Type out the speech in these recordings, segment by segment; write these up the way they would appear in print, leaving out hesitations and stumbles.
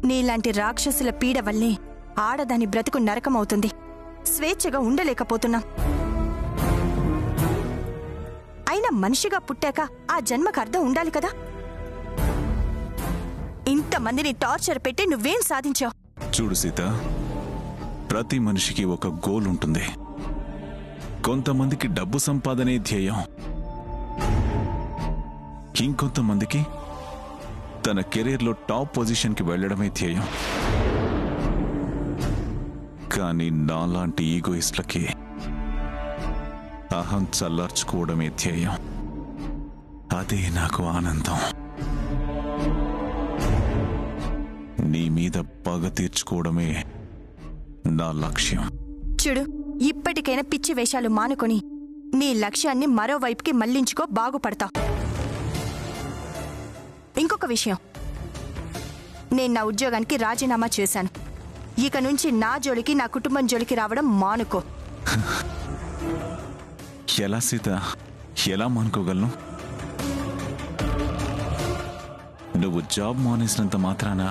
నీలాంటి రాక్షసుల పీడ వల్లే ఆడదాని బ్రతుకు నరకమవుతుంది. స్వేచ్ఛగా ఉండలేకపోతున్నాం. అయినా మనిషిగా పుట్టాక ఆ జన్మకు అర్థం ఉండాలి కదా. ఇంతమందిని టార్చర్ పెట్టి నువ్వేం సాధించావు? చూడు సీత, ప్రతి మనిషికి ఒక గోల్ ఉంటుంది. కొంతమందికి డబ్బు సంపాదనే ధ్యేయం, ఇంకొంతమందికి తన కెరీర్లో టాప్ పొజిషన్కి వెళ్లడమే ధ్యేయం. కానీ నాలాంటి ఈగోయిస్ట్లకి అహం చల్లార్చుకోవడమే ధ్యేయం. అదే నాకు ఆనందం. నీ మీద పగ తీర్చుకోవడమే నా లక్ష్యం. చూడు, ఇప్పటికైనా పిచ్చి వేషాలు మానుకొని నీ లక్ష్యాన్ని మరోవైపుకి మళ్లించుకో, బాగుపడతావు. ఇంకొక విషయం, నేను నా ఉద్యోగానికి రాజీనామా చేశాను. ఇక నుంచి నా జోలికి, నా కుటుంబం జోలికి రావడం మానుకో. ఎలా సీత, ఎలా మానుకోగలను? నువ్వు జాబ్ మానేసినంత మాత్రాన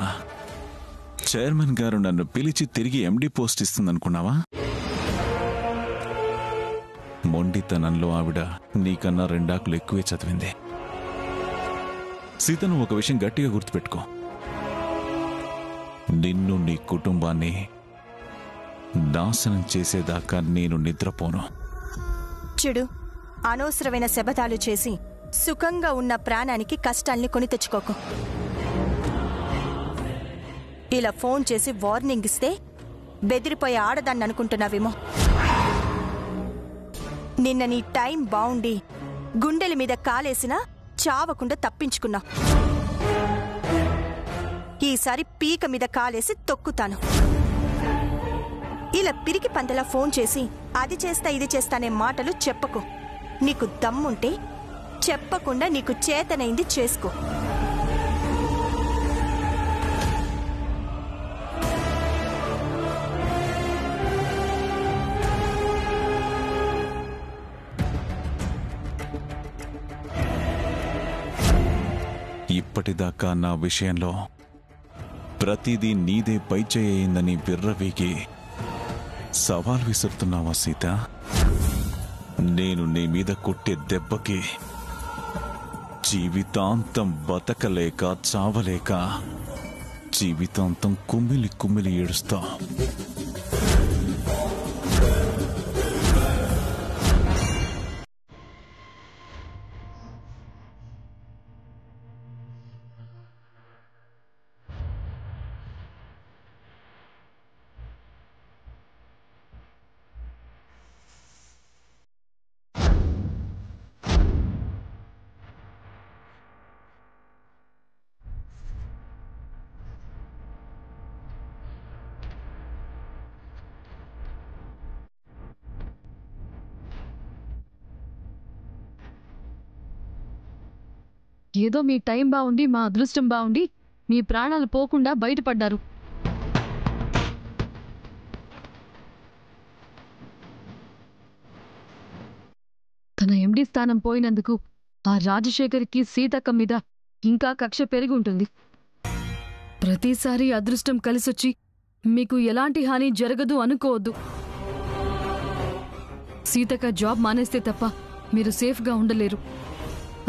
చైర్మన్ గారు నన్ను పిలిచి తిరిగి ఎండి పోస్ట్ ఇస్తుందనుకున్నావా? మొండితనంలో ఆవిడ నీకన్నా 2 ఆకులు ఎక్కువే చదివింది. సీత, నువ్వు ఒక విషయం గట్టిగా గుర్తుపెట్టుకో. నిన్ను, నీ కుటుంబాన్ని నాశనం చేసేదాకా నేను నిద్రపోను. చూడు, అనవసరమైన శపథాలు చేసి సుఖంగా ఉన్న ప్రాణానికి కష్టాల్ని కొని తెచ్చుకోకు. ఇలా ఫోన్ చేసి వార్నింగ్ ఇస్తే బెదిరిపోయే ఆడదాన్ని అనుకుంటున్నావేమో. నిన్న నీ టైం బావుండి గుండెల మీద కాలేసినా చావకుండా తప్పించుకున్నా. ఈసారి పీక మీద కాలేసి తొక్కుతాను. ఇలా పిరికి పందలా ఫోన్ చేసి అది చేస్తా ఇది చేస్తానే మాటలు చెప్పకు. నీకు దమ్ముంటే చెప్పకుండా నీకు చేతనైంది చేసుకో. ఇప్పటిదాకా నా విషయంలో ప్రతిదీ నీదే పైచేయిందని విర్రవీగి సవాల్ విసురుతున్నావా సీత? నేను నీ మీద కొట్టే దెబ్బకి జీవితాంతం బతకలేక చావలేక జీవితాంతం కుమ్మిలి కుమ్మిలి ఏడుస్తా. ఏదో మీ టైం బాగుండి, మా అదృష్టం బాగుండి మీ ప్రాణాలు పోకుండా బయటపడ్డారు. తన ఎండి స్థానం పోయినందుకు ఆ రాజశేఖర్కి సీతక్క మీద ఇంకా కక్ష పెరిగి ఉంటుంది. ప్రతిసారి అదృష్టం కలిసొచ్చి మీకు ఎలాంటి హాని జరగదు అనుకోవద్దు. సీతక్క జాబ్ మానేస్తే తప్ప మీరు సేఫ్గా ఉండలేరు.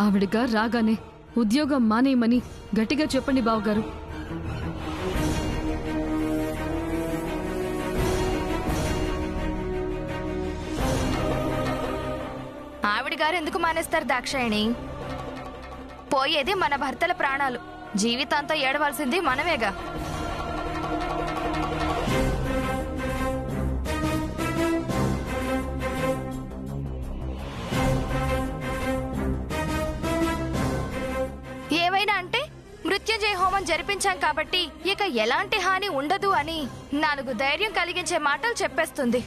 ఆవిడగా రాగానే ఉద్యోగం మానేయమని గట్టిగా చెప్పండి బావగారు. ఆవిడ గారు ఎందుకు మానేస్తారు దాక్షాయణి? పోయేది మన భర్తల ప్రాణాలు. జీవితాంతం ఏడవలసింది మనమేగా. ఏమైనా అంటే మృత్యుంజయ హోమం జరిపించాం కాబట్టి ఇక ఎలాంటి హాని ఉండదు అని 4 ధైర్యం కలిగించే మాటలు చెప్పేస్తుంది.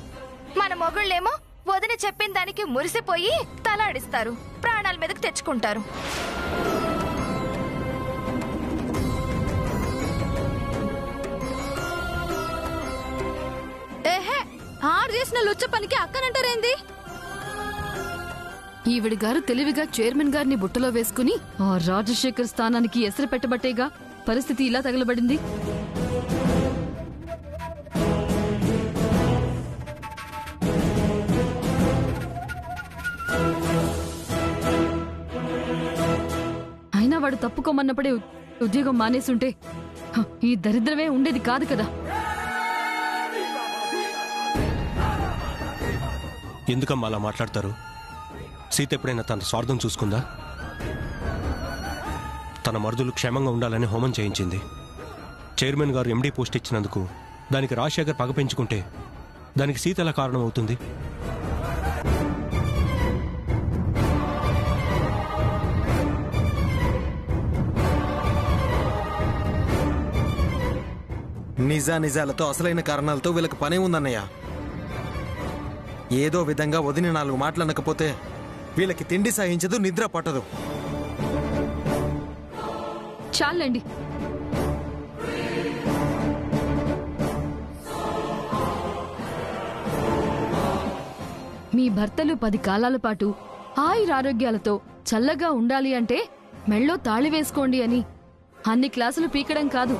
మన మొగుళ్ళేమో వదిన చెప్పిన దానికి మురిసిపోయి తలాడిస్తారు, ప్రాణాల మీదకు తెచ్చుకుంటారు. ఏహే, ఆడు చేసిన లుచ్చ పనికి అక్కనంటారేంది? ఈవిడి గారు తెలివిగా చైర్మన్ గారిని బుట్టలో వేసుకుని ఆ రాజశేఖర్ స్థానానికి ఎసరు పెట్టబట్టేగా పరిస్థితి ఇలా తగలబడింది. అయినా వాడు తప్పుకోమన్నప్పుడే ఉద్యోగం మానేసుంటే ఈ దరిద్రమే ఉండేది కాదు కదా. ఎందుకమ్మా అలా మాట్లాడతారు? సీత ఎప్పుడైనా తన స్వార్థం చూసుకుందా? తన మరుదులు క్షేమంగా ఉండాలని హోమం చేయించింది. చైర్మన్ గారు ఎండీ పోస్ట్ ఇచ్చినందుకు దానికి రాజశేఖర్ పగ పెంచుకుంటే దానికి సీత ఎలా కారణం అవుతుంది? నిజాలతో అసలైన కారణాలతో వీళ్ళకి పనే ఉందన్నయ్య. ఏదో విధంగా వదిన 4 మాటలు అనకపోతే వీళ్ళకి తిండి సహించదు, నిద్ర పట్టదు. చాలండి. మీ భర్తలు 10 కాలాల పాటు ఆయురారోగ్యాలతో చల్లగా ఉండాలి అంటే మెళ్ళో తాళి వేసుకోండి అని అన్ని క్లాసులు పీకడం కాదు.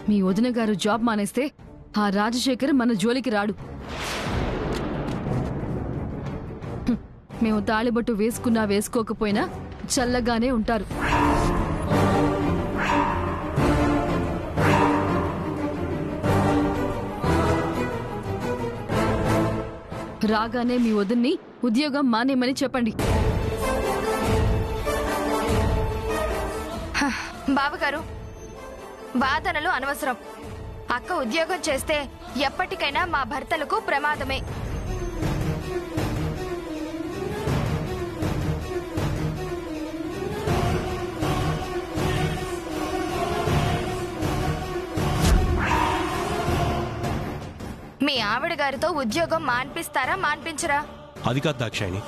మీ వదిన గారు జాబ్ మానేస్తే ఆ రాజశేఖర్ మన జోలికి రాడు. మేము తాళిబొట్టు వేసుకున్నా వేసుకోకపోయినా చల్లగానే ఉంటారు. రాగానే మీ వదిన్ని ఉద్యోగం మానేమని చెప్పండి. బావగారు, వాదనలు అనవసరం. అక్క ఉద్యోగం చేస్తే ఎప్పటికైనా మా భర్తలకు ప్రమాదమే. మీ ఆవిడ గారితో ఉద్యోగం మాన్పిస్తారా మాన్పించరా? అది కాదు దాక్షాయిని.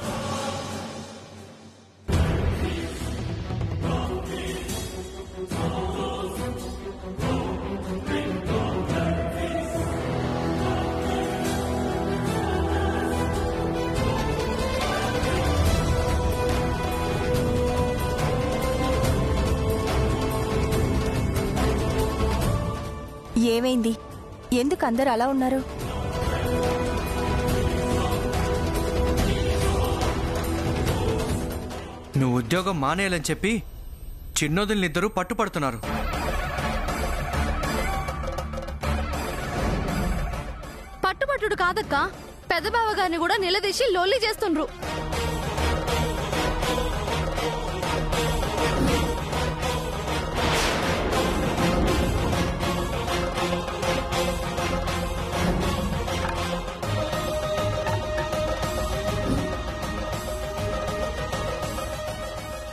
ఏమైంది? ఎందుకు అందరు అలా ఉన్నారు? నువ్వు ఉద్యోగం మానేయాలని చెప్పి చిన్నోదులిద్దరూ పట్టుపడుతున్నారు. పట్టుబట్టుడు కాదక్క, పెద్దబావ గారిని కూడా నిలదీసి లొల్లి చేస్తుండ్రు.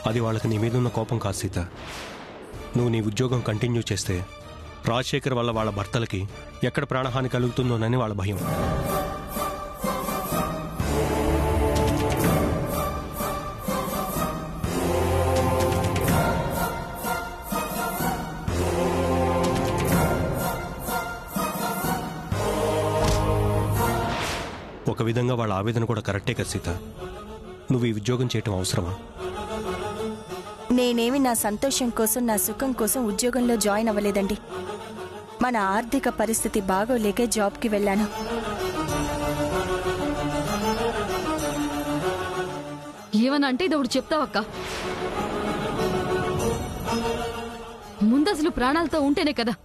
అది వాళ్ళకి నీ మీద ఉన్న కోపం కాదు సీత. నువ్వు నీ ఉద్యోగం కంటిన్యూ చేస్తే రాజశేఖర్ వల్ల వాళ్ళ భర్తలకి ఎక్కడ ప్రాణహాని కలుగుతుందోనని వాళ్ళ భయం. ఒక విధంగా వాళ్ళ ఆవేదన కూడా కరెక్టే కదా సీత. నువ్వు ఈ ఉద్యోగం చేయటం అవసరమా? నేనేమి నా సంతోషం కోసం, నా సుఖం కోసం ఉద్యోగంలో జాయిన్ అవ్వలేదండి. మన ఆర్థిక పరిస్థితి బాగోలేకే జాబ్కి వెళ్ళాను. ఏమన్నా అంటే ఇది ఒకటి చెప్తావక్క. ముందసలు ప్రాణాలతో ఉంటేనే కదా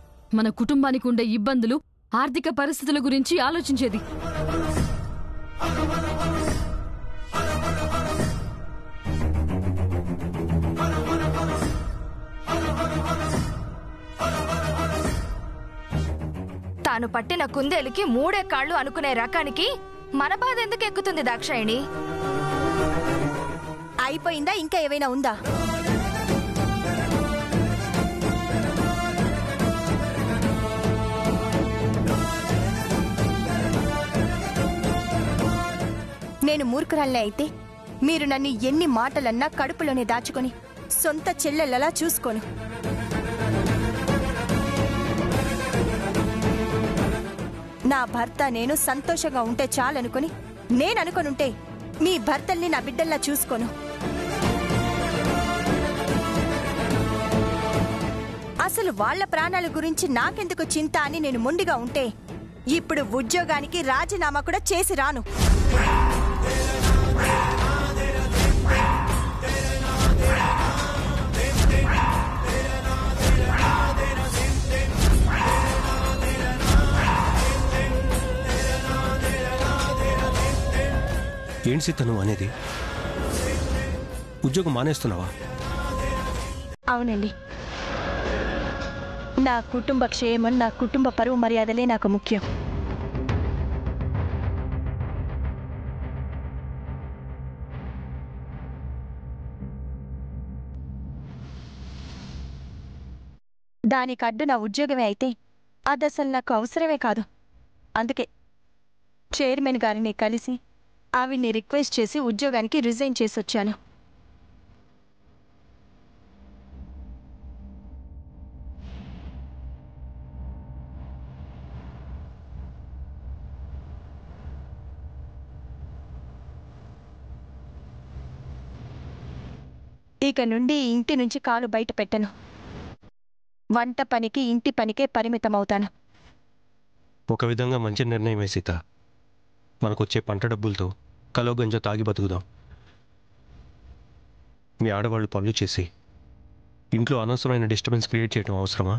మన కుటుంబానికి ఉండే ఇబ్బందులు, ఆర్థిక పరిస్థితుల గురించి ఆలోచించేది. తాను పట్టిన కుందేలుకి 3 కాళ్ళు అనుకునే రకానికి మన బాధ ఎందుకు ఎక్కుతుంది దాక్షాయిని? అయిపోయిందా? ఇంకా ఏమైనా ఉందా? నేను మూర్ఖురాల్ని అయితే మీరు నన్ను ఎన్ని మాటలన్నా కడుపులోనే దాచుకొని సొంత చెల్లెలలా చూసుకోను. నా భర్త నేను సంతోషంగా ఉంటే చాలనుకుని నేననుకొనుంటే మీ భర్తల్ని నా బిడ్డల్లా చూసుకోను. అసలు వాళ్ళ ప్రాణాల గురించి నాకెందుకు చింత అని నేను మొండిగా ఉంటే ఇప్పుడు ఉద్యోగానికి రాజీనామా కూడా చేసి రాను. ఏంటి సీత నువ్వు అనేది? ఉద్యోగం మానేస్తున్నావా? అవునండి. నా కుటుంబ క్షేమం, నా కుటుంబ పరువు మర్యాదలే నాకు ముఖ్యం. దానికి అడ్డు నా ఉద్యోగమే అయితే అదసలు నాకు అవసరమే కాదు. అందుకే చైర్మన్ గారిని కలిసి ఆవిడ్ని రిక్వెస్ట్ చేసి ఉద్యోగానికి రిజైన్ చేసి వచ్చాను. ఇక నుండి ఇంటి నుంచి కాలు బయట పెట్టను. వంట పనికి, ఇంటి పనికే పరిమితమవుతాను. ఒక విధంగా మంచి నిర్ణయమే సీత. మనకొచ్చే పంట డబ్బులతో కలో గంజో తాగి బతుకుదాం. మీ ఆడవాళ్ళు పనులు చేసి ఇంట్లో అనవసరమైన డిస్టర్బెన్స్ క్రియేట్ చేయడం అవసరమా?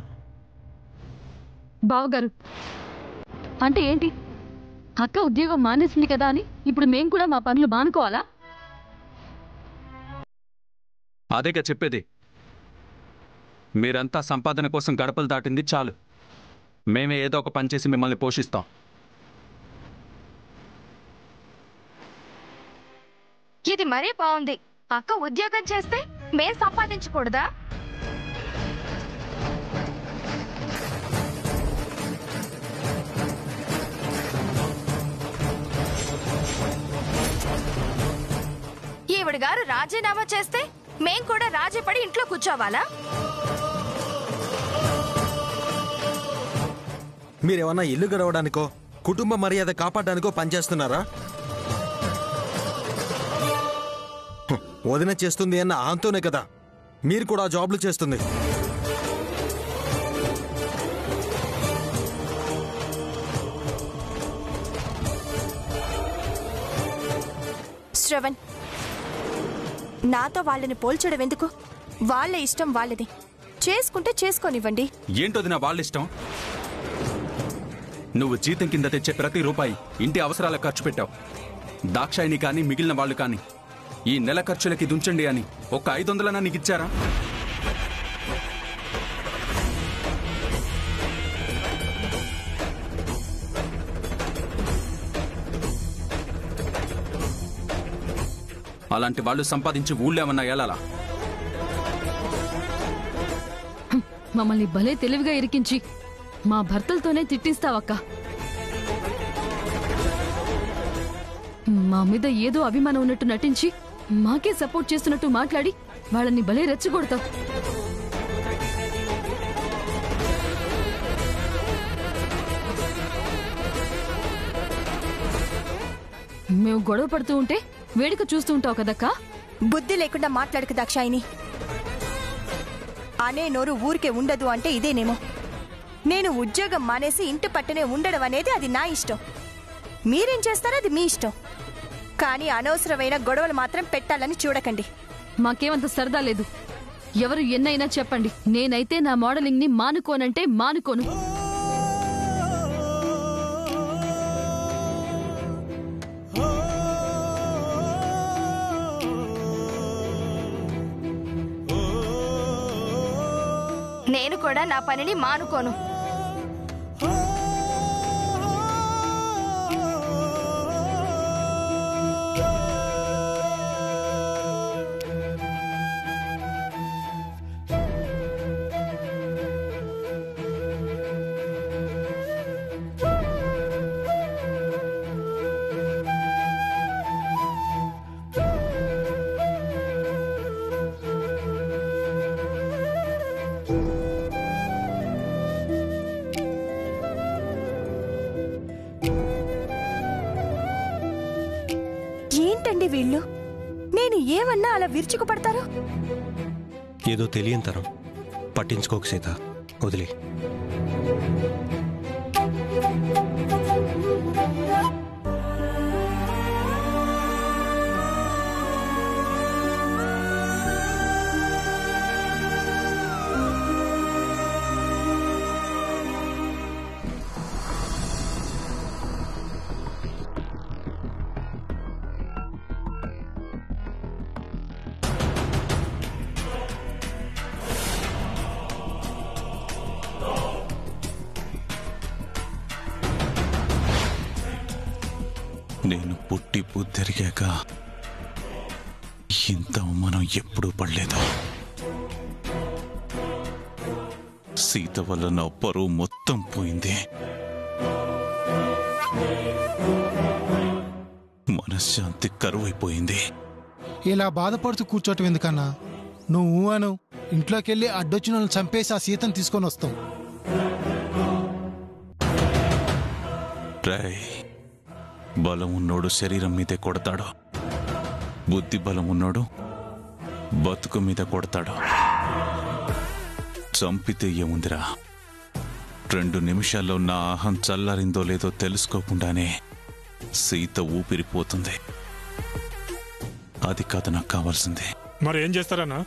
బావగారు అంటే ఏంటి? అక్క ఉద్యోగం మానేసింది కదా అని ఇప్పుడు మేం కూడా మా పనులు మానుకోవాలా? అదేగా చెప్పేది. మీరంతా సంపాదన కోసం గడపలు దాటింది చాలు. మేమే ఏదో ఒక పని చేసి మిమ్మల్ని పోషిస్తాం. ఇది మరీ బాగుంది. అక్క ఉద్యోగం చేస్తే మేం సంపాదించకూడదా? ఈవిడ గారు రాజీనామా చేస్తే మేం కూడా రాజీపడి ఇంట్లో కూర్చోవాలా? మీరేమన్నా ఇల్లు గడవడానికో కుటుంబ మర్యాద కాపాడడానికో పనిచేస్తున్నారా? వదిన చేస్తుంది అన్న ఆంతోనే కదా మీరు కూడా జాబ్లు చేస్తుంది. శ్రవణ్, నాతో వాళ్ళని పోల్చడం ఎందుకు? వాళ్ళ ఇష్టం వాళ్ళది. చేసుకుంటే చేసుకోనివ్వండి. ఏంటోది నా వాళ్ళ ఇష్టం. నువ్వు జీతం కింద తెచ్చే ప్రతి రూపాయి ఇంటి అవసరాలకు ఖర్చు పెట్టావు. దాక్షాయిని కానీ మిగిలిన వాళ్ళు కానీ ఈ నెల ఖర్చులకి దుంచండి అని ఒక్క 500 నీకు ఇచ్చారా? అలాంటి వాళ్ళు సంపాదించి ఊళ్ళేమన్నా ఏలాలా? మమ్మల్ని భలే తెలివిగా ఇరికించి మా భర్తలతోనే తిట్టిస్తావక్క. మా మీద ఏదో అభిమానం ఉన్నట్టు నటించి మాకే సపోర్ట్ చేస్తున్నట్టు మాట్లాడి వాళ్ళని భలే రెచ్చగొడతావు. మేము గొడవ పడుతూ ఉంటే వేడుక చూస్తూ ఉంటావు కదక్కా. బుద్ధి లేకుండా మాట్లాడక దాక్షాయిని. అనే నోరు ఊరికే ఉండదు అంటే ఇదేనేమో. నేను ఉద్యోగం మానేసి ఇంటి పట్టునే ఉండడం అనేది అది నా ఇష్టం. మీరేం చేస్తారో అది మీ ఇష్టం. కానీ అనవసరమైన గొడవలు మాత్రం పెట్టాలని చూడకండి. మాకేమంత సరదా లేదు. ఎవరు ఎన్నైనా చెప్పండి, నేనైతే నా మోడలింగ్ ని మానుకోనంటే మానుకోను. నేను కూడా నా పనిని మానుకోను. ఏంటండి వీళ్ళు? నేను ఏమన్నా అలా విరుచుకుపడతారు? ఏదో తెలియని తరం. పట్టించుకోకు సీత, వదిలే. నేను పుట్టి బుద్ధిరిగాక ఇంత అవమానం ఎప్పుడూ పడలేదు. సీత వల్ల నా పరువు మొత్తం పోయింది. మనశ్శాంతి కరువైపోయింది. ఇలా బాధపడుతూ కూర్చోటం ఎందుకన్నా? నువ్వు అను ఇంట్లోకెళ్ళి అడ్డొచ్చిన వాళ్ళని చంపేసి ఆ సీతను తీసుకొని వస్తాం. బలం ఉన్నోడు శరీరం మీదే కొడతాడు, బుద్ధి బలం ఉన్నోడు బతుకు మీద కొడతాడు. చంపితే ఏముందిరా, 2 నిమిషాల్లో నా అహం చల్లారిందో లేదో తెలుసుకోకుండానే సీత ఊపిరిపోతుంది. అది కాదు నాకు కావాల్సింది. మరి ఏం చేస్తారన్నా?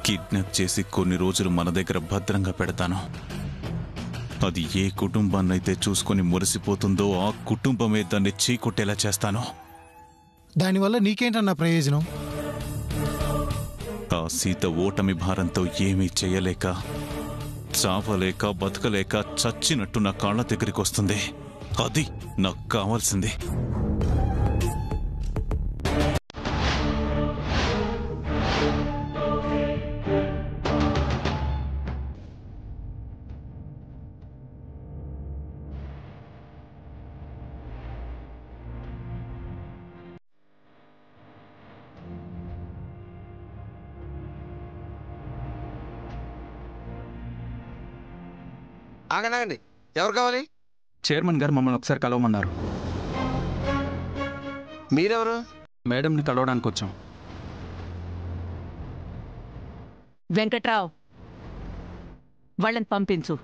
కిడ్నాప్ చేసి కొన్ని రోజులు మన దగ్గర భద్రంగా పెడతాను. అది ఏ కుటుంబాన్నైతే చూసుకొని మురిసిపోతుందో ఆ కుటుంబమే దాన్ని చీకొట్టేలా చేస్తాను. దానివల్ల నీకేంటన్నా ప్రయోజనం? ఆ సీత ఓటమి భారంతో ఏమీ చేయలేక, చావలేక, బతకలేక చచ్చినట్టు నా కాళ్ళ దగ్గరికి వస్తుంది. అది నాకు కావాల్సింది. ఆగండి, ఎవరు కావాలి? చైర్మన్ గారు మమ్మల్ని ఒకసారి కలవమన్నారు. మీరెవరు? మేడంని కలవడానికి వచ్చాం. వెంకట్రావు, వాళ్ళని పంపించు.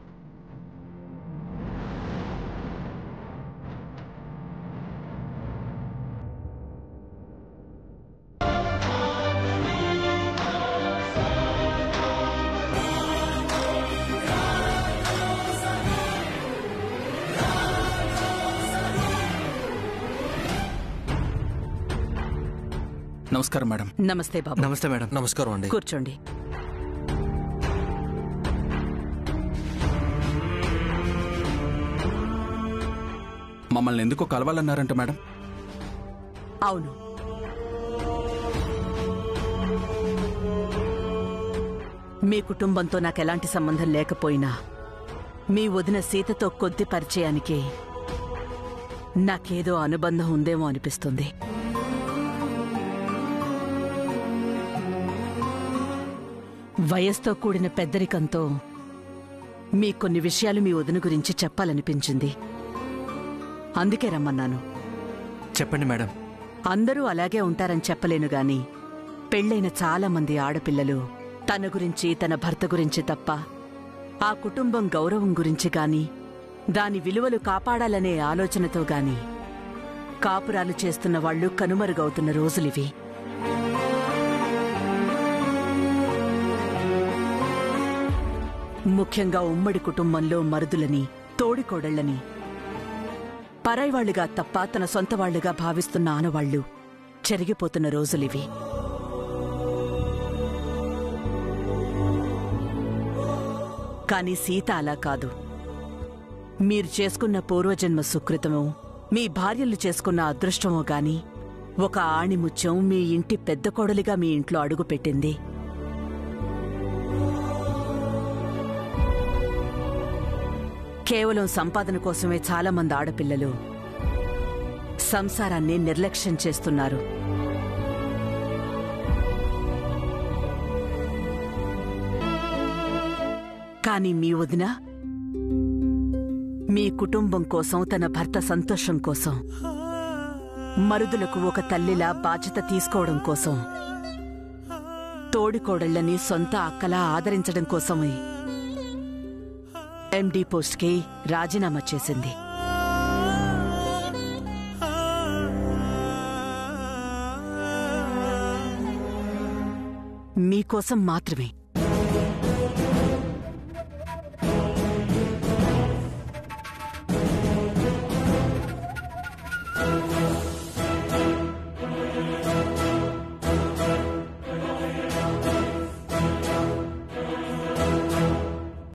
నమస్కారం మేడం. నమస్తే బాబు. నమస్తే మేడం. నమస్కారం అండి. కూర్చోండి. మమ్మల్ని ఎందుకో కలవాలన్నారంట మేడం. అవును, మీ కుటుంబంతో నాకు ఎలాంటి సంబంధం లేకపోయినా మీ వదిన సీతతో కొద్ది పరిచయానికి నాకేదో అనుబంధం ఉందేమో అనిపిస్తుంది. వయస్సుతో కూడిన పెద్దరికంతో మీ కొన్ని విషయాలు మీ వదిన గురించి చెప్పాలనిపించింది. అందుకే రమ్మన్నాను. చెప్పండి మేడం. అందరూ అలాగే ఉంటారని చెప్పలేను గాని పెళ్ళైన చాలా మంది ఆడపిల్లలు తన గురించి, తన భర్త గురించి తప్ప ఆ కుటుంబం గౌరవం గురించి గాని, దాని విలువలు కాపాడాలనే ఆలోచనతో గాని కాపురాలు చేస్తున్న వాళ్లు కనుమరుగవుతున్న రోజులివి. ముఖ్యంగా ఉమ్మడి కుటుంబంలో మరుదులని, తోడికోడళ్లని పరాయివాళ్లుగా తప్ప తన సొంతవాళ్లుగా భావిస్తున్న ఆనవాళ్లు చెరిగిపోతున్న రోజులివి. కాని సీత అలా కాదు. మీరు చేసుకున్న పూర్వజన్మ సుకృతమో, మీ భార్యలు చేసుకున్న అదృష్టమో గాని ఒక ఆణిముత్యం మీ ఇంటి పెద్ద కోడలిగా మీ ఇంట్లో అడుగుపెట్టింది. కేవలం సంపాదన కోసమే చాలా మంది ఆడపిల్లలు సంసారాన్ని నిర్లక్ష్యం చేస్తున్నారు. కానీ మీ వదిన మీ కుటుంబం కోసం, తన భర్త సంతోషం కోసం, మరుదులకు ఒక తల్లిలా బాధ్యత తీసుకోవడం కోసం, తోడికోడళ్లని సొంత అక్కలా ఆదరించడం కోసమే ఎండీ పోస్ట్కి రాజీనామా చేసింది. మీకోసం మాత్రమే.